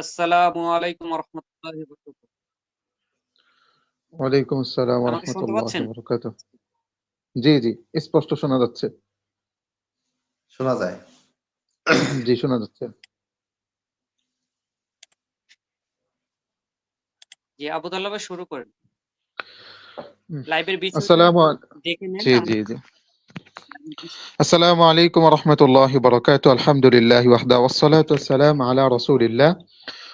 আসসালামু আলাইকুম রহমতুল্লাহি ওয়া বারাকাতুহু। ওয়ালাইকুম আসসালাম ওয়া আমাকে শুনতে রাহমাতুল্লাহি পাচ্ছেন? ওয়া বারাকাতুহু। জি, জি, স্পষ্ট শোনা যাচ্ছে। শোনা যায়। জি, শোনা যাচ্ছে। জি, আবু তাল্লাহ ভাই শুরু করেন। হুম, লাইভের বিষয়টা আসসালামু দেখে নেন। জি, জি, জি। আসসালামু আলাইকুম ওয়া রাহমাতুল্লাহি ওয়া বারাকাতুহু। আলহামদুলিল্লাহি ওয়াহদা ওয়াসসালাতু ওয়াসসালামু আলা রাসূলিল্লাহ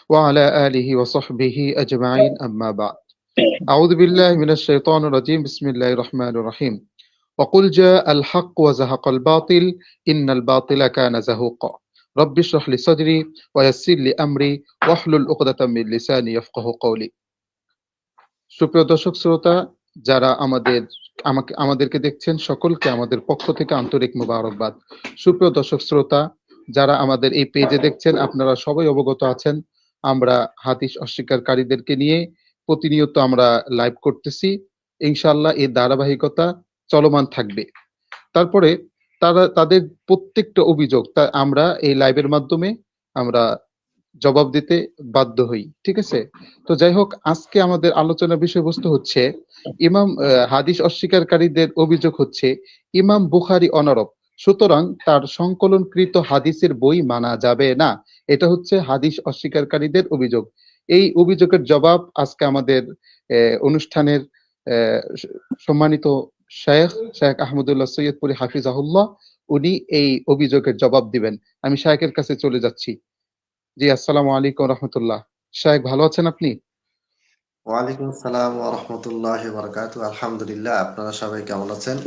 ওয়া আলা আলিহি ওয়া সাহবিহি আজমাইন আম্মা বা'দ। আউযু বিল্লাহি মিনাশ শাইতানির রাজীম। বিসমিল্লাহির রহমানির রহিম। وقل جاء الحق وزهق الباطل إن الباطل كان زهوقا رب اشرح لي صدري ويسر لي أمري واحلل عقدة من لساني يفقهوا قولي। সুপ্রিয় দর্শক শ্রোতা, যারা আমাদেরকে দেখছেন, সকলকে আমাদের পক্ষ থেকে আন্তরিক মোবারকবাদ। সুপ্রিয় দর্শক শ্রোতা, যারা আমাদের এই পেজে দেখছেন, আপনারা সবাই অবগত আছেন আমরা হাদিস অস্বীকারীদেরকে নিয়ে প্রতিনিয়ত আমরা লাইভ করতেছি। ইনশাআল্লাহ এই ধারাবাহিকতা চলমান থাকবে। তারপরে তাদের প্রত্যেকটা অভিযোগ আমরা এই লাইভের মাধ্যমে আমরা জবাব দিতে বাধ্য হই। ঠিক আছে? তো যাই হোক, আজকে আমাদের আলোচনার বিষয়বস্তু হচ্ছে হাদিস অস্বীকারীদের অভিযোগ হচ্ছে ইমাম বুখারী অনারব, সুতরাং তার সংকলনকৃত হাদিসের বই মানা যাবে না। এটা হচ্ছে হাদিস অস্বীকারীদের অভিযোগ। এই অভিযোগের জবাব আজকে আমাদের অনুষ্ঠানের সম্মানিত শেখ আহমদুল্লাহ সৈয়দপুরী হাফিজাহুল্লাহ, উনি এই অভিযোগের জবাব দিবেন। আমি শায়েখের কাছে চলে যাচ্ছি। জি, আসসালামু আলাইকুম রহমতুল্লাহ। শায়েখ, ভালো আছেন আপনি? ওয়ালাইকুম আসসালাম ওয়া রাহমাতুল্লাহি ওয়া বারাকাতুহু। আলহামদুলিল্লাহ, আপনারা সবাই কেমন আছেন?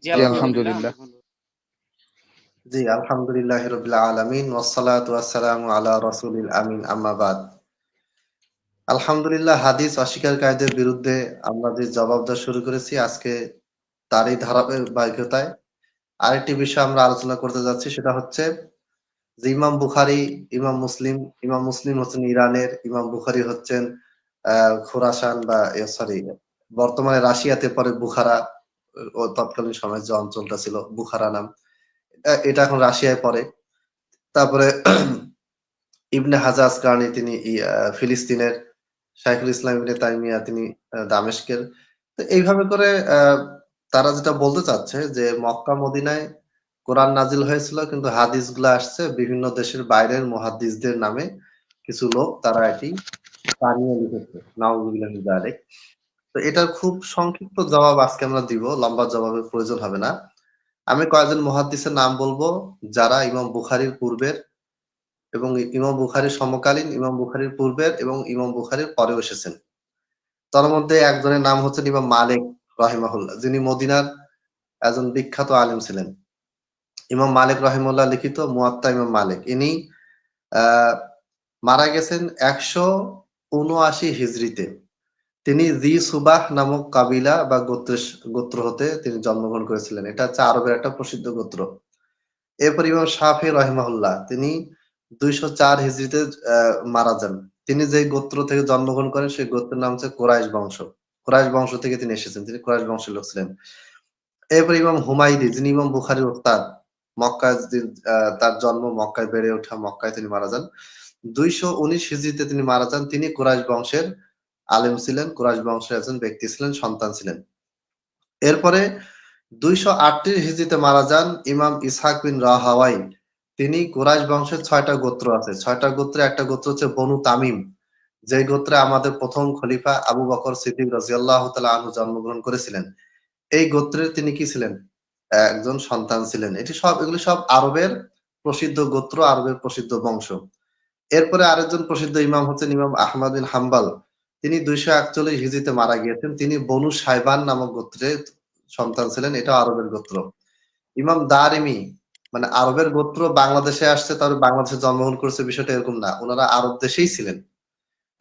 জি, জি, আলহামদুলিল্লাহ আলহামদুলিল্লাহ। আমি ভালো। জি, আলহামদুলিল্লাহি রাব্বিল আলামিন ওয়াসসালাতু ওয়াসসালামু আলা রাসূলিল আমিন আম্মা বাদ। আলহামদুলিল্লাহ, হাদিস অস্বীকারীদের বিরুদ্ধে আমরা যে জবাব দেওয়া শুরু করেছি আজকে তারই ধারাবাহিকতায় আরেকটি বিষয় আমরা আলোচনা করতে যাচ্ছি, সেটা হচ্ছে যে ইমাম বুখারী, ইমাম মুসলিম, ইমাম মুসলিম হচ্ছেন ইরানের, ইমাম বুখারী হচ্ছেন খোরাসান বা সরি বর্তমানে রাশিয়াতে পরে বুখারা, ও তৎকালীন সময়ে যে অঞ্চলটা ছিল বুখারা নাম, এটা এখন রাশিয়ায় পড়ে। তারপরে ইবনে হাজার আসকালানি, তিনি ফিলিস্তিনের, শাইখুল ইসলাম ইবনে তাইমিয়া তিনি দামেস্কের। তো এইভাবে করে তারা যেটা বলতে চাচ্ছে যে মক্কা মদিনায় কোরআন নাজিল হয়েছিল, কিন্তু হাদিসগুলা আসছে বিভিন্ন দেশের বাইরের মুহাদ্দিসদের নামে কিছু লোক, তারা এটি বানিয়ে লিখেছে। নাউযুবিল্লাহি মিন যালিক। তো এটার খুব সংক্ষিপ্ত জবাব আজকে আমরা দিব, লম্বা জবাবের প্রয়োজন হবে না। আমি কয়েকজন মুহাদ্দিসের নাম বলবো যারা ইমাম বুখারীর পূর্বের এবং ইমাম বুখারীর সমকালীন, ইমাম বুখারীর পূর্বের এবং ইমাম বুখারীর পরেও এসেছেন। তার মধ্যে একজনের নাম হচ্ছেন ইমাম মালিক রাহিমাহুল্লাহ, যিনি মদিনার একজন বিখ্যাত আলিম ছিলেন। ইমাম মালিক রাহিমাহুল্লাহ লিখিত মুয়াত্তা ইমাম মালিক, ইনি মারা গেছেন ১৭৯ হিজরিতে। তিনি জি সুবাহ নামক কাবিলা বা গোত্র হতে তিনি জন্মগ্রহণ করেছিলেন। এটা হচ্ছে আরবের একটা প্রসিদ্ধ গোত্র। এরপর ইমাম শাফি রাহিমাহুল্লাহ, তিনি ২০৪ হিজরিতে মারা যান। তিনি যে গোত্র থেকে জন্মগ্রহণ করেন সেই গোত্রের নাম হচ্ছে কুরাইশ বংশ। কুরাইশ বংশ থেকে তিনি এসেছেন, তিনি কুরাইশ বংশের লোক ছিলেন। এরপর ইমাম হুমায়দি, যিনি ইমাম বুখারীর ওস্তাদ, মক্কায় তার জন্ম, মক্কায় বেড়ে ওঠা, মক্কায় তিনি মারা যান ২১৯ হিজরিতে তিনি মারা যান। তিনি কুরাইশ বংশের আলেম ছিলেন, কুরাইশ বংশের একজন ব্যক্তি ছিলেন, সন্তান ছিলেন। এরপরে ২৩৮ হিজরিতে মারা যান ইমাম ইসহাক বিন রাহাওয়াই। তিনি কুরাইশ বংশের ৬টা গোত্র আছে। ৬টা গোত্রে একটা গোত্র হচ্ছে বনু তামিম, যে গোত্রে আমাদের প্রথম খলিফা আবু বকর সিদ্দিক রাদিয়াল্লাহু তাআলা আনহু জন্মগ্রহণ করেছিলেন। এই গোত্রের তিনি কি ছিলেন? একজন সন্তান ছিলেন। এগুলি সব আরবের প্রসিদ্ধ গোত্র, আরবের প্রসিদ্ধ বংশ। এরপরে আরেকজন প্রসিদ্ধ ইমাম হচ্ছেন ইমাম আহমদ বিন হাম্বল। তিনি ২৪১ হিজরিতে মারা গিয়েছেন। তিনি বনু সাইবান নামক গোত্রের সন্তান ছিলেন। এটা আরবের গোত্র। ইমাম দারিমি, মানে আরবের গোত্র বাংলাদেশে আসছে, তবে বাংলাদেশে জন্মগ্রহণ করেছে বিষয়টা এরকম না। উনারা আরব দেশেই ছিলেন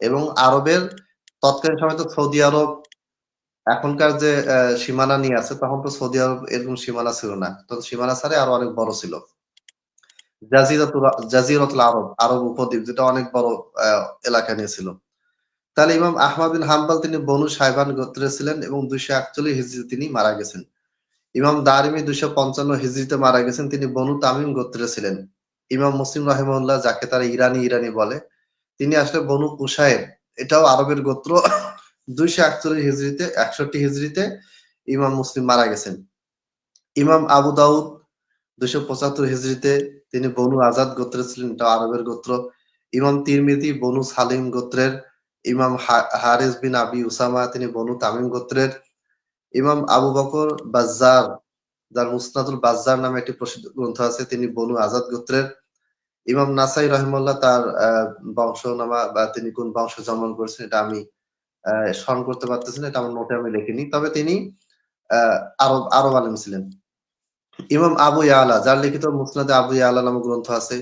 এবং আরবের তৎকালীন সময় তো সৌদি আরব এখনকার যে সীমানা নিয়ে আছে, তখন তো সৌদি আরব এরকম সীমানা ছিল না। তখন সীমানা ছাড়াই আরো অনেক বড় ছিল। জাজিরাতুল আরব, আরব উপদ্বীপ, যেটা অনেক বড় এলাকা নিয়ে ছিল। তাহলে ইমাম আহমদ বিন হাম্বল তিনি বনু সাইবান গোত্রে ছিলেন এবং ২৪১ হিজরিতে তিনি মারা গেছেন। ইমাম দারিমি ২৫৫ হিজরিতে মারা গেছেন, তিনি বনু তামিম গোত্রে ছিলেন। ইমাম মুসলিম রাহিমাহুল্লাহ, যাকে তারা ইরানি বলে, তিনি আসলে বনু কুসাইর, এটাও আরবের গোত্র। 241 হিজরিতে 61 হিজরিতে ইমাম মুসলিম মারা গেছেন। ইমাম আবু দাউদ 275 হিজরিতে, তিনি বনু আজাদ গোত্রের ছিলেন, এটা আরবের গোত্র। ইমাম তিরমিজি বনু সালিম গোত্রের। ইমাম হারিস বিন আবি উসামা, তিনি বনু তামিম গোত্রের। ইমাম আবু বকর বাজ্জার, যার মুসনাদুল বাজ্জার নামে একটি প্রসিদ্ধ গ্রন্থ আছে, তিনি বনু আজাদ গোত্রের। ইমাম নাসাই রহিমাল্লাহ, তার বংশনামা বা তিনি কোন বংশে জন্মগ্রহণ করেছেন এটা আমি স্মরণ করতে পারতেছি না, এটা আমার নোটে আমি লিখিনি, তবে তিনি আরব আলেম ছিলেন। ইমাম আবু ইয়ালা, যার লিখিত মুসনাদে আবু ইয়ালা নামক গ্রন্থ আছে,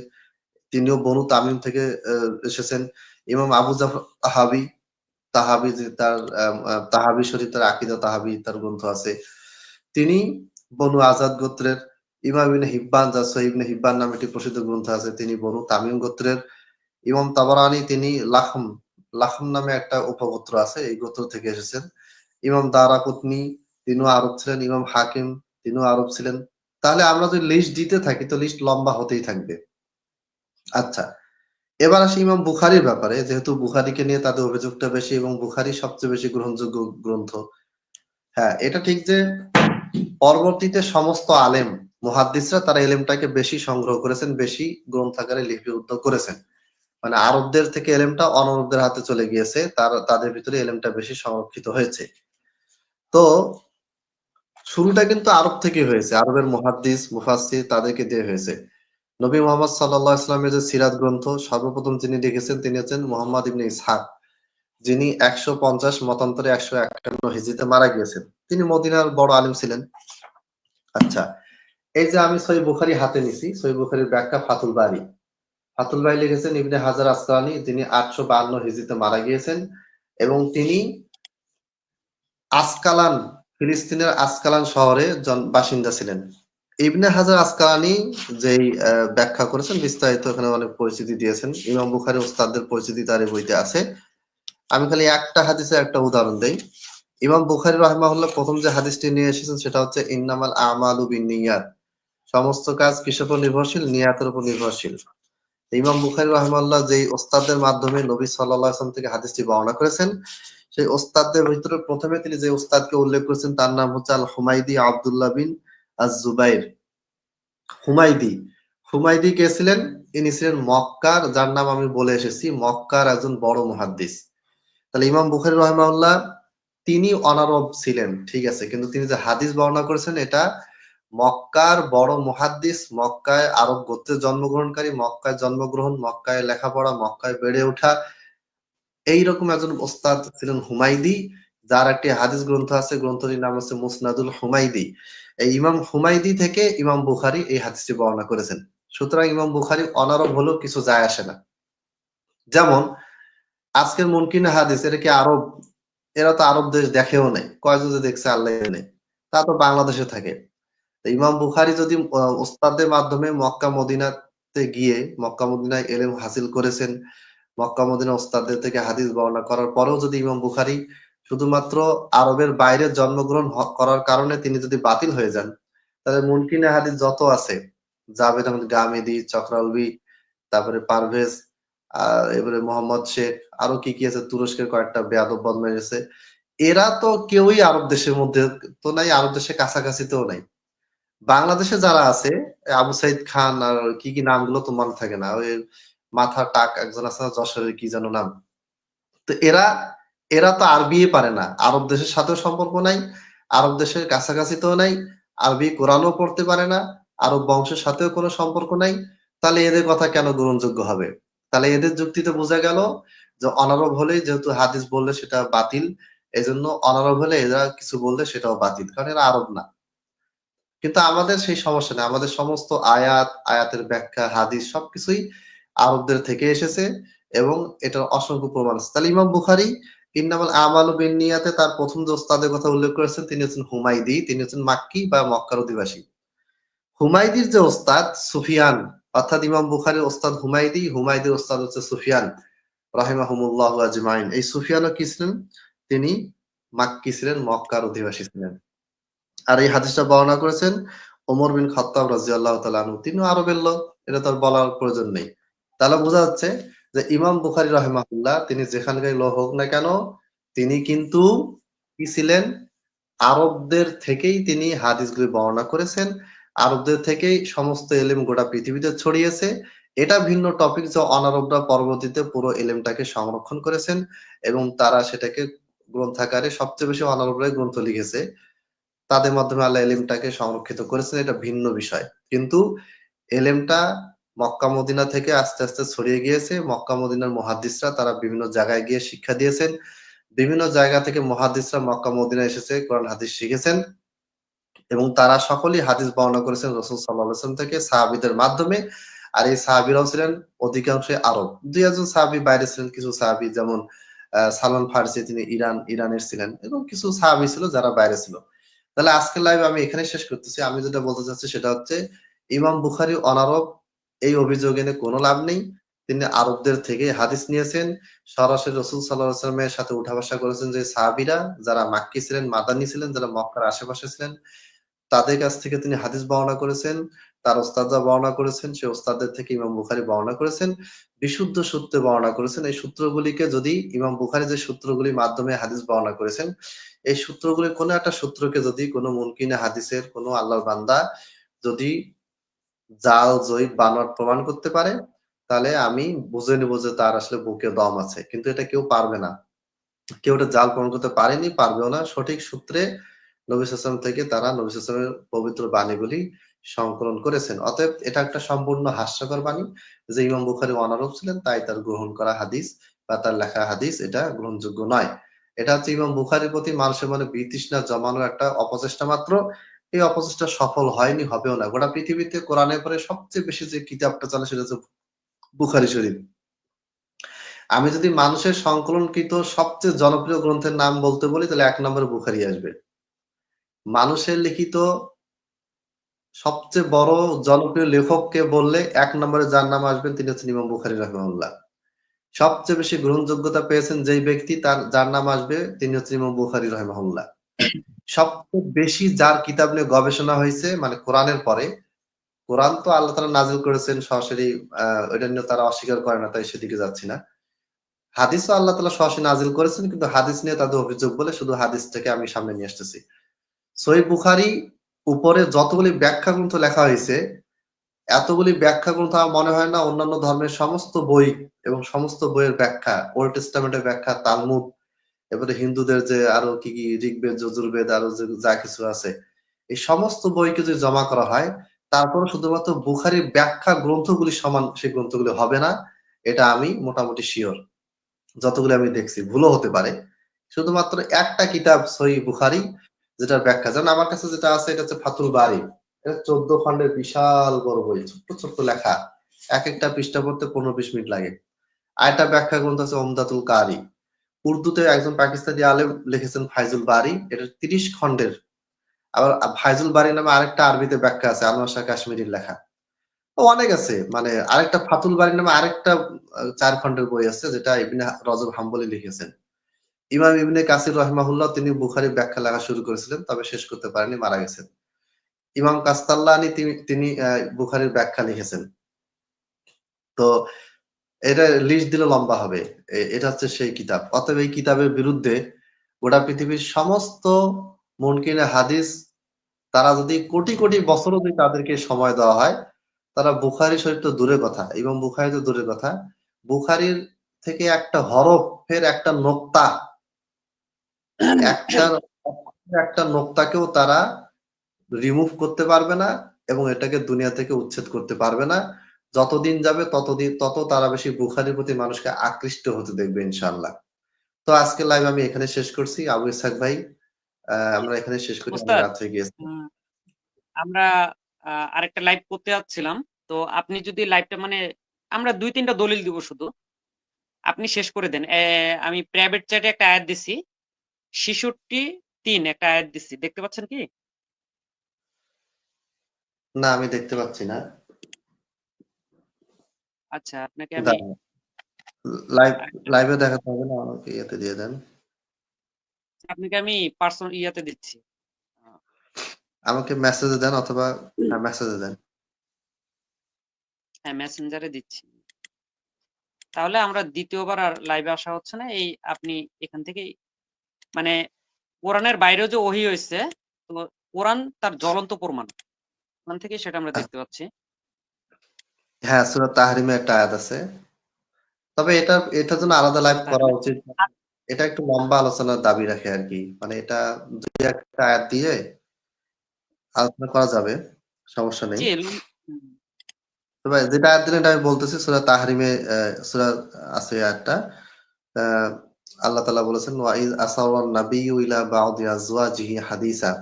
তিনিও বনু তামিম থেকে এসেছেন। ইমাম আবু জাফর তাহাবি, তাহাবি যে তার তাহাবি শরীফ, তার আকিদা তাহাবি, তার গ্রন্থ আছে, তিনি বনু আজাদ গোত্রের। ইমাম ইবনে হিব্বান, যার সহিহ ইবনে হিব্বান নামে একটি প্রসিদ্ধ গ্রন্থ আছে, তিনি বনু তামিম গোত্রের। ইমাম তাবারানি, তিনি লাখম নামে একটা উপগোত্র আছে, এই গোত্র থেকে এসেছেন। ইমাম দারাকুতনি, তিনিও আরব ছিলেন। ইমাম হাকিম, তিনিও আরব ছিলেন। তাহলে আমরা যদি লিস্ট দিতে থাকি তো লিস্ট লম্বা হতেই থাকবে। আচ্ছা, এবার আসি ইমাম বুখারীর ব্যাপারে। যেহেতু বুখারীকে নিয়ে তাদের অভিযোগটা বেশি এবং বুখারী সবচেয়ে বেশি গ্রহণযোগ্য গ্রন্থ। হ্যাঁ, এটা ঠিক যে পরবর্তীতে সমস্ত আলেম মুহাদ্দিসরা তারা এলেমটাকে বেশি সংগ্রহ করেছেন, বেশি গ্রন্থাকারে লিপিবদ্ধ করেছেন। মানে আরবদের থেকে এলেমটা অনরবদের হাতে চলে গিয়েছে, তাদের ভিতরে এলেমটা বেশি সংরক্ষিত হয়েছে। তো শুরুটা কিন্তু আরব থেকে হয়েছে, আরবের মুহাদ্দিস মুফাসসির তাদেরকে দিয়ে হয়েছে। নবী মুহাম্মদ সাল্লাল্লাহু আলাইহি ওয়াসাল্লামের যে সিরাত গ্রন্থ সর্বপ্রথম যিনি লিখেছেন তিনি হচ্ছেন মুহাম্মদ ইবনে ইসহাক, যিনি 150 মতান্তরে 151 হিজরিতে মারা গিয়েছেন। তিনি মদিনার বড় আলিম ছিলেন। আচ্ছা, এই যে আমি সহিহ বুখারী হাতে নিছি, সহিহ বুখারীর ব্যাখ্যা ফাতুল বারী। ফাতুল বারী লিখেছেন ইবনে হাজার আসকালানী, যিনি 852 হিজরিতে মারা গিয়েছেন এবং তিনি আসকালান, ফিলিস্তিনের আসকালান শহরে বাসিন্দা ছিলেন। ইবনে হাজার আসকালানী যেই ব্যাখ্যা করেছেন বিস্তারিত, এখানে অনেক পরিচিতি দিয়েছেন। ইমাম বুখারী ওস্তাদদের পরিচিতি তার এই বইতে আছে। আমি খালি একটা হাদিসের একটা উদাহরণ দেই। ইমাম বুখারী রাহিমাহুল্লাহ প্রথম যে হাদিসটি নিয়ে এসেছেন সেটা হচ্ছে ইন্নামাল আমালু বিন্নিয়াত, সমস্ত কাজ কিসের উপর নির্ভরশীল? নিয়াতের উপর নির্ভরশীল। ইমাম বুখারী রাহিমাহুল্লাহ যেই ওস্তাদের মাধ্যমে নবী সাল্লাল্লাহু আলাইহি ওয়াসাল্লাম থেকে হাদিসটি বর্ণনা করেছেন, সেই ওস্তাদদের ভিতরে প্রথমে তিনি যে ওস্তাদকে উল্লেখ করেছেন তার নাম হচ্ছে আল হুমাইদি আব্দুল্লাহ বিন আজ-জুবাইর। হুমাইদি কে ছিলেন? ইনি ছিলেন মক্কার, যার নাম আমি বলে এসেছি, মক্কার একজন বড় মুহাদ্দিস। তাহলে ইমাম বুখারী রাহিমাহুল্লাহ তিনি অনারব ছিলেন, ঠিক আছে, কিন্তু তিনি যে হাদিস বর্ণনা করেছেন এটা মক্কার বড় মুহাদ্দিস, মক্কায় আরব গোত্রে জন্মগ্রহণকারী, মক্কায় জন্মগ্রহণ, মক্কায় লেখাপড়া, মক্কায় বেড়ে ওঠা, এইরকম একজন ওস্তাদ ছিলেন হুমাইদি, যার একটি হাদিস গ্রন্থ আছে, গ্রন্থটির নাম হচ্ছে মুসনাদুল হুমাইদি। এই ইমাম হুমাইদি থেকে ইমাম বুখারী এই হাদিসটি বর্ণনা করেছেন। সুতরাং ইমাম বুখারী অনারব হলেও কিছু যায় আসে না। যেমন আজকের মুনকিনে হাদিস, এটা কি আরব? এরা তো আরব দেশ দেখেও নেই, কয়জন যে দেখছে আল্লাহ জানে, তা তো বাংলাদেশে থাকে। ইমাম বুখারী যদি ওস্তাদের মাধ্যমে মক্কা মদিনাতে গিয়ে মক্কা মদিনায় এলেম হাসিল করেছেন, মক্কা মদিনা ওস্তাদদের থেকে হাদিস বর্ণনা করার পরেও যদি ইমাম বুখারী শুধুমাত্র আরবের বাইরে জন্মগ্রহণ করার কারণে তিনি যদি বাতিল হয়ে যান, তাহলে মুনকিনে হাদিস যত আছে, জাভেদ আহমদ গামেদি, চক্রালবি, তারপরে পারভেজ, এবারে মোহাম্মদ শেখ, আরো কি কি আছে, তুরস্কের কয়েকটা বেয়াদব বদমাইশ আছে, এরা তো কেউই আরব দেশের মধ্যে তো নাই, আরব দেশের কাছাকাছিতেও নাই। বাংলাদেশে যারা আছে, আবু সাইদ খান আর কি কি নামগুলো তো মনে থাকে না, ওই মাথা টাক একজন আছে না, যশোরের কি যেন নাম, তো এরা এরা তো আরবি পারে না, আরব দেশের সাথেও সম্পর্ক নাই, আরব দেশের কাছাকাছিতেও নাই, আরবি কোরআনও পড়তে পারে না, আরব বংশের সাথেও কোনো সম্পর্ক নাই। তাহলে এদের কথা কেন গ্রহণযোগ্য হবে? তাহলে এদের যুক্তিতে বোঝা গেল যে অনারব হলেই যেহেতু হাদিস বললে সেটা বাতিল, এজন্য অনারব হলে এরা কিছু বললে সেটাও বাতিল, কারণ এরা আরব না। কিন্তু আমাদের সেই সমস্যা নেই, আমাদের সমস্ত আয়াতের ব্যাখ্যা, হাদিস সবকিছুই আরবদের থেকে এসেছে এবং এটার অসংখ্য প্রমাণ আছে। তাহলে ইমাম বুখারী ইন্নামাল আমালু বিন্নিয়াতে তার প্রথম যে ওস্তাদের কথা উল্লেখ করেছেন তিনি হচ্ছেন হুমাইদি, তিনি হচ্ছেন মাক্কি বা মক্কার অধিবাসী। হুমাইদির যে ওস্তাদ সুফিয়ান, অর্থাৎ ইমাম বুখারীর ওস্তাদ হুমাইদি, হুমাইদির ওস্তাদ হচ্ছে সুফিয়ান রাহিমাহুমুল্লাহু আজমাইন। এই সুফিয়ানও কি ছিলেন? তিনি মাক্কি ছিলেন, মক্কার অধিবাসী ছিলেন। আর এই হাদিসটা বর্ণনা করেছেন ওমর বিন খাত্তাব রাদিয়াল্লাহু তাআলা আনহু, তিনিও আরবের লোক এটা তো আর বলার প্রয়োজন নেই। তাহলে বোঝা যাচ্ছে যে ইমাম বুখারী রাহিমাহুল্লাহ তিনি যেখানকার লোক হোক না কেন, তিনি কিন্তু কি ছিলেন? আরবদের থেকেই তিনি হাদিসগুলি বর্ণনা করেছেন। আরবদের থেকেই সমস্ত এলেম গোটা পৃথিবীতে ছড়িয়েছে। এটা ভিন্ন টপিক যে অনারবরা পরবর্তীতে পুরো এলেমটাকে সংরক্ষণ করেছেন এবং তারা সেটাকে গ্রন্থাকারে সবচেয়ে বেশি অনারবরাই গ্রন্থ লিখেছে। তাদের মাধ্যমে আল্লাহ এলিমটাকে সংরক্ষিত করেছেন, এটা ভিন্ন বিষয়। কিন্তু এলেমটা মক্কা মদিনা থেকে আস্তে আস্তে ছড়িয়ে গিয়েছে। মক্কা মদিনার মুহাদ্দিসরা তারা বিভিন্ন জায়গায় গিয়ে শিক্ষা দিয়েছেন। বিভিন্ন জায়গা থেকে মুহাদ্দিসরা মক্কা মদিনায় এসেছে, কোরআন হাদিস শিখেছেন এবং তারা সকলেই হাদিস বর্ণনা করেছেন রাসূল সাল্লাল্লাহু আলাইহি ওয়াসাল্লাম থেকে সাহাবীদের মাধ্যমে। আর এই সাহাবীরাও ছিলেন অধিকাংশই আরব। ২ একজন সাহাবী বাইরে ছিলেন, কিছু সাহাবী যেমন সালমান ফার্সি, তিনি ইরানের ছিলেন এবং কিছু সাহাবী ছিল যারা বাইরে ছিল। তাহলে আজকের লাইভ আমি এখানে শেষ করতেছি। আমি যেটা বলতে চাচ্ছি সেটা হচ্ছে ইমাম বুখারী অনারব, এই অভিযোগ এনে কোনো লাভ নেই। তিনি আরবদের থেকে হাদিস নিয়েছেন। সরাসরি রাসূল সাল্লাল্লাহু আলাইহি ওয়াসাল্লামের সাথে উঠা বসা করেছেন যে সাহাবীরা যারা মাক্কি ছিলেন, মাদানী ছিলেন, যারা মক্কার আশেপাশে ছিলেন, তাদের কাছ থেকে তিনি হাদিস বর্ণনা করেছেন। তার ওস্তাদরা বর্ণনা করেছেন, সেই ওস্তাদদের থেকে ইমাম বুখারী বর্ণনা করেছেন। বিশুদ্ধ সূত্রে বর্ণনা করেছেন। এই সূত্রগুলিকে যদি ইমাম বুখারী যে সূত্রগুলির মাধ্যমে হাদিস বর্ণনা করেছেন, এই সূত্রগুলির কোনো একটা সূত্রকে যদি কোনো মুনকিনে হাদিসের কোনো আল্লাহর বান্দা যদি জাল, জয়ীফ, বানোয়াট প্রমাণ করতে পারে, তাহলে আমি বুঝে নিব যে তার আসলে বুকে দম আছে। কিন্তু এটা কেউ পারবে না। কেউ এটা জাল প্রমাণ করতে পারেনি, পারবেও না। সঠিক সূত্রে নবী সাল্লাল্লাহু আলাইহি ওয়াসাল্লাম থেকে তারা নবী সাল্লাল্লাহু আলাইহি ওয়াসাল্লামের পবিত্র বাণীগুলি সংকলন করেছেন। অতএব এটা একটা সম্পূর্ণ হাস্যকর বাণী যে ইমাম বুখারী অনারব ছিলেন, তাই তার গ্রহণ করা হাদিস বা তার লেখা হাদিস এটা গ্রহণযোগ্য নয়। এটা হচ্ছে ইমাম বুখারীর প্রতি মানুষের মনে বিতৃষ্ণা জমানোর একটা অপচেষ্টা মাত্র। এই অপচেষ্টা সফল হয়নি, হবেও না। গোটা পৃথিবীতে কোরআনের পরে সবচেয়ে বেশি যে কিতাবটা চলে সেটা হচ্ছে বুখারী শরীফ। আমি যদি মানুষের সংকলনকৃত সবচেয়ে জনপ্রিয় গ্রন্থের নাম বলতে বলি তাহলে ১ নম্বরে বুখারী আসবে। মানুষের লিখিত সবচেয়ে বড় জনপ্রিয় লেখককে বললে ১ নম্বরে যার নাম আসবেন তিনি হচ্ছেন ইমাম বুখারী রাহিমাহুল্লাহ। সবচেয়ে বেশি গ্রহণযোগ্যতা পেয়েছেন যেই ব্যক্তি যার নাম আসবে তিনি হচ্ছেন ইমাম বুখারী রাহিমাহুল্লাহ। সবচেয়ে বেশি যার কিতাব নিয়ে গবেষণা হয়েছে মানে কোরআনের পরে, কোরআন তো আল্লাহ তাআলা নাযিল করেছেন সরাসরি, ওইটা নিয়ে তারা অস্বীকার করে না, তাই সেদিকে যাচ্ছি না। হাদিসও আল্লাহ তাআলা সরাসরি নাযিল করেছেন, কিন্তু হাদিস নিয়ে তাদের অভিযোগ বলে শুধু হাদিসটাকে আমি সামনে নিয়ে আসতেছি। সহিহ বুখারী উপরে যতগুলি ব্যাখ্যা গ্রন্থ লেখা হয়েছে, এতগুলি ব্যাখ্যা গ্রন্থ আমার মনে হয় না অন্যান্য ধর্মের সমস্ত বই এবং সমস্ত বইয়ের ব্যাখ্যা, ওল্ড টেস্টামেন্টের ব্যাখ্যা, তালমুদ, এবারে হিন্দুদের যে আরো কি কি ঋগ্বেদ, যজুর্বেদ আরো যে যা কিছু আছে, এই সমস্ত বইকে যদি জমা করা হয়, তারপরে শুধুমাত্র বুখারীর ব্যাখ্যা গ্রন্থগুলি সমান সেই গ্রন্থগুলি হবে না। এটা আমি মোটামুটি সিওর। যতগুলো আমি দেখছি, ভুলও হতে পারে। শুধুমাত্র একটা কিতাব সহিহ বুখারী যেটার ব্যাখ্যা, যেমন আমার কাছে যেটা আছে এটা হচ্ছে ফাতুল বারী। এটা ১৪ খন্ডের বিশাল বড় বই, ছোট্ট ছোট্ট লেখা। একেকটা পৃষ্ঠা পড়তে ১৫-২০ মিনিট লাগে। আরেকটা ব্যাখ্যা গ্রন্থ আছে উমদাতুল কারী। উর্দুতে একজন পাকিস্তানি আলেম লিখেছেন ফায়জুল বারী, এটা ৩০ খন্ডের। আবার ফায়জুল বারী নামে আরেকটা আরবিতে ব্যাখ্যা আছে আনোয়ার শাহ কাশ্মীরির লেখা। অনেক আছে। মানে আরেকটা ফাতুল বারী নামে আরেকটা ৪ খন্ডের বই আছে যেটা ইবনে রজব হাম্বলী লিখেছেন। ইমাম ইবনে কাসির রাহিমাহুল্লাহ তিনি বুখারীর ব্যাখ্যা লেখা শুরু করেছিলেন, তবে শেষ করতে পারেননি, মারা গেছেন। ইমাম কাস্তাল্লানী তিনি বুখারীর ব্যাখ্যা লিখেছেন। তো এটা লিস্ট দিলে লম্বা হবে। এটা হচ্ছে সেই কিতাব। অতএব এই কিতাবের বিরুদ্ধে গোটা পৃথিবীর সমস্ত মুনকিনে হাদিস তারা যদি কোটি কোটি বছরও যদি তাদেরকে সময় দেওয়া হয়, তারা বুখারী শরীফ তো দূরের কথা, ইমাম বুখারী তো দূরের কথা, বুখারীর থেকে একটা হরফের একটা নোক্তা, একটার একটা নোক্তাকেও তারা রিমুভ করতে পারবে না এবং এটাকে দুনিয়া থেকে উচ্ছেদ করতে পারবে না। যতদিন যাবে তত তারা বেশি বুখারীর প্রতি মানুষকে আকৃষ্ট হতে দেখবে ইনশাআল্লাহ। তো আজকের লাইভ আমি এখানে শেষ করছি। আবু ইসহাক ভাই, আমরা এখানে শেষ করি, অনেক ওস্তাদ, রাত হয়ে গিয়েছে। আমরা আরেকটা লাইভ করতে যাচ্ছিলাম। তো আপনি যদি লাইভটা মানে আমরা ২-৩টা দলিল দিব শুধু। আপনি শেষ করে দেন। আমি প্রাইভেট চ্যাটে একটা আয়াত দিছি। ৬৬:৩ একটা আয়াত দিছি। দেখতে পাচ্ছেন কি? না, আমি দেখতে পাচ্ছি না। আচ্ছা, আপনাকে আমি দাঁড়ান, লাইভ আরেকটা লাইভে দেখাতে হবে না, আমাকে ইয়েতে দিয়ে দেন। আপনাকে আমি পার্সোনাল ইয়াতে দিচ্ছি। আমাকে মেসেজে দেন অথবা হ্যাঁ মেসেজে দেন। হ্যাঁ, মেসেঞ্জারে দিচ্ছি। তাহলে আমরা দ্বিতীয়বার আর লাইভে আসা হচ্ছে না। এই আপনি এখান থেকেই মানে কোরআনের বাইরেও যে ওহী হয়েছে, তো কোরআন তার জ্বলন্ত প্রমাণ। ওখান থেকে সেটা আমরা দেখতে পাচ্ছি। হ্যাঁ, সূরা তাহরিমে একটা আয়াত আছে। তবে এটার জন্য আলাদা লাইভ করা তাহলে উচিত। এটা একটু লম্বা আলোচনার দাবি রাখে আরকি। মানে এটা ২-১টা আয়াত দিয়ে আলোচনা করা যাবে। সমস্যা নেই। জি, হুম, তবে যেটা আয়াত দিলেন এটা আমি বলতেছি সূরা তাহরিমে সূরা আছে এই আয়াতটা। আ আল্লাহ তাআলা বলেছেন ওয়া ইয আসারান নাবিয়্যু ইলা বা'দি আজওয়াজিহি হাদিসা।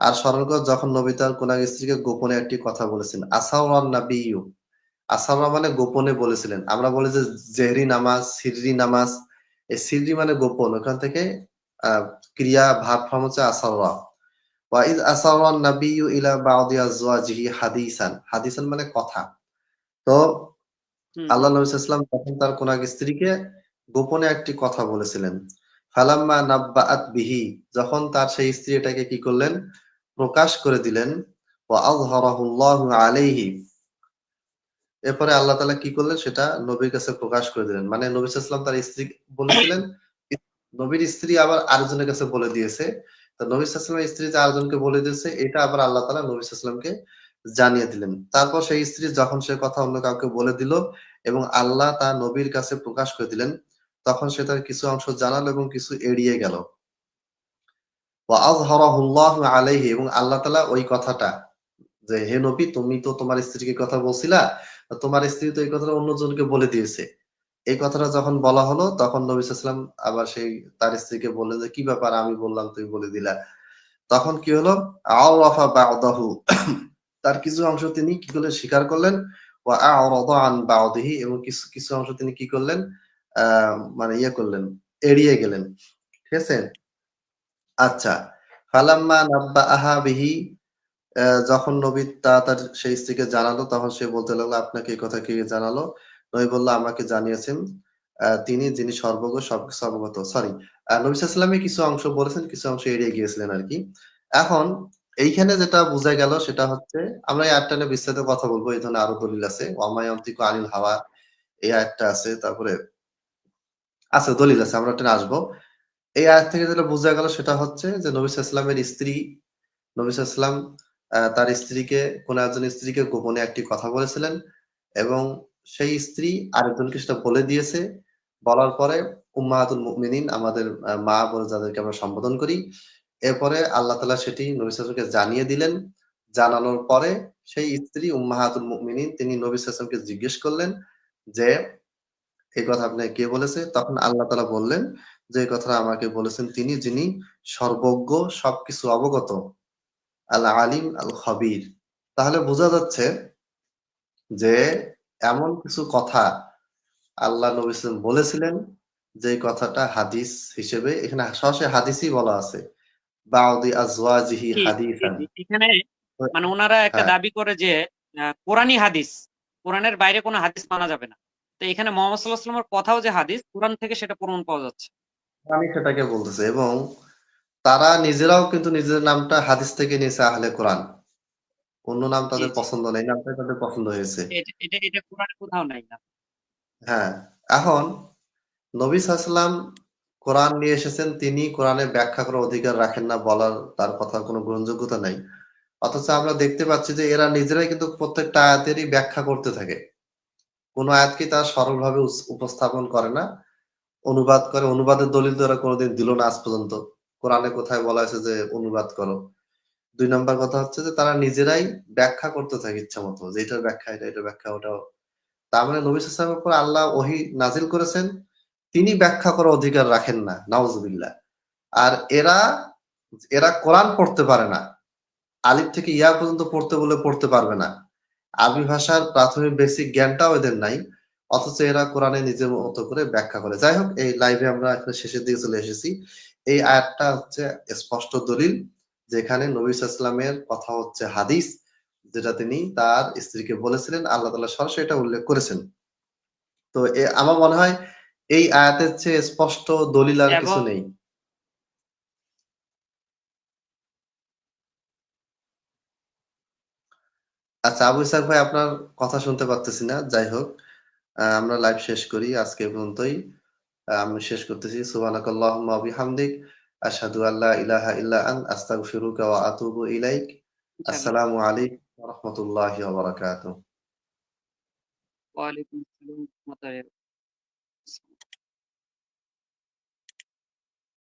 আর স্মরণ কর যখন নবী তার কোন এক স্ত্রীকে গোপনে একটি কথা বলেছেন। আসারান নাবিয়্যু। আসাররা মানে গোপনে বলেছিলেন। আমরা বলি যে জেহরি নামাজ, সিররি নামাজ। এই সিররি মানে গোপন। ওখান থেকে আ ক্রিয়া ভাব ফর্ম হচ্ছে আসাররা। ওয়া ইয আসারান নাবিয়্যু ইলা বা'দি আজওয়াজিহি হাদিসান। হাদিসান মানে কথা। তো হুম, আল্লাহ হুম, নবী সাল্লাল্লাহু আলাইহি ওয়াসাল্লাম তখন তার কোন এক স্ত্রীকে গোপনে একটি কথা বলেছিলেন। ফালাম্মা নাব্বাআত বিহি, যখন তার সেই স্ত্রী এটাকে কি করলেন? প্রকাশ করে দিলেন। ওয়া আযহারাহুল্লাহু আলাইহি, এরপরে আল্লাহ তাআলা কি করলেন? সেটা নবীর কাছে প্রকাশ করে দিলেন। মানে নবী সাল্লাল্লাহু আলাইহি ওয়াসাল্লাম তার স্ত্রী বলেছিলেন, নবীর স্ত্রী আবার আরেকজনের কাছে বলে দিয়েছে। তো নবী সাল্লাল্লাহু আলাইহি ওয়াসাল্লামের স্ত্রী যে আরেকজনকে বলে দিয়েছে, এটা আবার আল্লাহ তাআলা নবী সাল্লাল্লাহু আলাইহি ওয়াসাল্লামকে জানিয়ে দিলেন। তারপর সেই স্ত্রী যখন সে কথা অন্য কাউকে বলে দিল এবং আল্লাহ তার নবীর কাছে প্রকাশ করে দিলেন, তখন সে তার কিছু অংশ জানালো এবং কিছু এড়িয়ে গেল। ওয়া আযহারাহুল্লাহু আলাইহি, এবং আল্লাহ তাআলা ওই কথাটা যে, হে নবী তুমি তো তোমার স্ত্রীকে কথা বলছিলা, তোমার স্ত্রী তো এই কথাটা অন্যজনকে বলে দিয়েছে। এই কথাটা যখন বলা হলো তখন নবী সাল্লাল্লাহু আলাইহি ওয়াসাল্লাম আবার সেই তার স্ত্রীকে বললেন যে, কি ব্যাপার আমি বললাম তুমি বলে দিলা। তখন কি হলো? আওরাফা বা'দাহু, তার কিছু অংশ তিনি কি করলেন? স্বীকার করলেন। ওয়া আ'রাদা আন বা'দিহি, এবং কিছু অংশ তিনি কি করলেন? আ মানে করলেন, এড়িয়ে গেলেন। ঠিক আছে? আচ্ছা। ফালাম্মা নাব্বাআহা বিহি, যখন নবী তার সেই স্ত্রীকে জানালো তখন সে বলতে লাগলো, আপনাকে এই কথা কে জানালো? নবী বলল, আমাকে জানিয়েছেন তিনি যিনি সর্বজ্ঞ সবকিছু অবগত। সরি, নবী সাল্লাল্লাহু আলাইহি ওয়াসাল্লাম কিছু অংশ বলেছেন, কিছু অংশ এড়িয়ে গিয়েছিলেন আরকি। এখন এইখানে যেটা বোঝা গেল সেটা হচ্ছে, আমরা এই আয়াতটা নিয়ে বিস্তারিত কথা বলবো। এই ধরনের আরো দলিল আছে। ওয়া মা ইয়ানতিকু আনিল হাওয়া, এই আয়াতটা আছে। তারপরে আছে, দলিল আছে। আমরা ওটাতে আসবো। এই আয়াত থেকে যেটা বোঝা গেল সেটা হচ্ছে যে নবী সাল্লাল্লাহু আলাইহি ওয়াসাল্লামের স্ত্রী, নবী সাল্লাল্লাহু আলাইহি ওয়াসাল্লাম তার স্ত্রীকে, কোন একজন স্ত্রীকে গোপনে একটি কথা বলেছিলেন এবং সেই স্ত্রী আরেকজনকে সেটা বলে দিয়েছে। বলার পরে উম্মাহাতুল মুমিনিন, আমাদের মা বলে যাদেরকে আমরা সম্বোধন করি। এরপরে আল্লাহ তাআলা সেটি নবী সাল্লাল্লাহু আলাইহি ওয়াসাল্লামকে জানিয়ে দিলেন। জানানোর পরে সেই স্ত্রী উম্মাহাতুল মুমিনিন তিনি নবী সাল্লাল্লাহু আলাইহি ওয়াসাল্লামকে জিজ্ঞেস করলেন যে, এই কথা আপনাকে কে বলেছে? তখন আল্লাহ তাআলা বললেন যে, এই কথাটা আমাকে বলেছেন তিনি যিনি সর্বজ্ঞ, সবকিছু অবগত, আল আলিম আল খবির। তাহলে বোঝা যাচ্ছে যে এমন কিছু কথা আল্লাহ নবী সাল্লাল্লাহু আলাইহি ওয়াসাল্লাম বলেছিলেন, যে কথাটা হাদিস হিসেবে এখানে সরাসরি হাদিসই বলা আছে। বাউদি আজওয়াজিহি জি, জি, হাদিসান। জি। এখানে মানে ওনারা একটা হ্যাঁ, দাবি করে যে কোরআনই হাদিস, কোরআনের বাইরে কোনো হাদিস মানা যাবে না। তো এখানে মোহাম্মদ সাল্লাল্লাহু আলাইহি ওয়াসাল্লামের কথাও যে হাদিস, কোরআন থেকে সেটা প্রমাণ পাওয়া যাচ্ছে। আমি সেটাকে বলতেছি, এবং তারা নিজেরাও কিন্তু নিজেদের নামটা হাদিস থেকে নিয়েছে, আহলে কোরআন। অন্য নাম জি, তাদের জি। পছন্দ নেই, নামটাই তাদের পছন্দ হয়েছে। এটা কোরআনে কোথাও নাই না। হ্যাঁ, এখন নবী সাল্লাল্লাহু আলাইহি ওয়াসাল্লাম কোরআন নিয়ে এসেছেন, তিনি কোরআনের ব্যাখ্যা করার অধিকার রাখেন না, বলার তার কথার কোনো গ্রহণযোগ্যতা নাই। অথচ আমরা দেখতে পাচ্ছি যে এরা নিজেরাই কিন্তু প্রত্যেকটা আয়াতেরই ব্যাখ্যা করতে থাকে। কোন আয়াতকে তারা সরলভাবে উপস্থাপন করে না, অনুবাদ করে। অনুবাদের দলিল তো এরা কোনদিন দিল না আজ পর্যন্ত। কোরআনে কোথায় বলা হয়েছে যে অনুবাদ করো? ২ নাম্বার কথা হচ্ছে যে তারা নিজেরাই ব্যাখ্যা করতে থাকে ইচ্ছামত। যে এটার ব্যাখ্যা এটা, এটার ব্যাখ্যা ওটাও। তার মানে নবী সাল্লাল্লাহু আলাইহি ওয়াসাল্লামের উপর আল্লাহ ওহী নাযিল করেছেন, তিনি ব্যাখ্যা করার অধিকার রাখেন না। নাউজুবিল্লাহ। আর এরা এরা কোরআন পড়তে পারে না। আলিফ থেকে ইয়া পর্যন্ত পড়তে বললে পড়তে পারবে না। আরবি ভাষার প্রাথমিক বেসিক জ্ঞানটাও এদের নাই। অথচ এরা কোরআনে নিজের মতো করে ব্যাখ্যা করে। যাই হোক, এই লাইভে আমরা এখন শেষের দিকে চলে এসেছি। এই আয়াতটা হচ্ছে স্পষ্ট দলিল, যেখানে নবী সাল্লাল্লাহু আলাইহি ওয়াসাল্লামের কথা হচ্ছে হাদিস, যেটা তিনি তার স্ত্রীকে বলেছিলেন। আল্লাহ তাআলা সরাসরি এটা উল্লেখ করেছেন। তো আমার মনে হয় এই আয়াতের চেয়ে স্পষ্ট দলিল আর কিছু এবং নেই। আচ্ছা, আচ্ছা, আবু ইসাক ভাই আপনার কথা শুনতে পারতেছি না। যাই হোক, আমরা লাইভ শেষ করি আজকে এ পর্যন্তই। আমি শেষ করতেছি। সুবহানাকাল্লাহুম্মা ওয়া বিহামদিক আশহাদু আল্লা ইলাহা ইল্লা আস্তাগফিরুকা ওয়া আতুবু ইলাইক। ইনশাআল্লাহ। আসসালামু আলাইকুম ওয়া রাহমাতুল্লাহি ওয়া বারাকাতুহু। ওয়ালাইকুম আসসালাম ওয়া রাহমাতুল্লাহি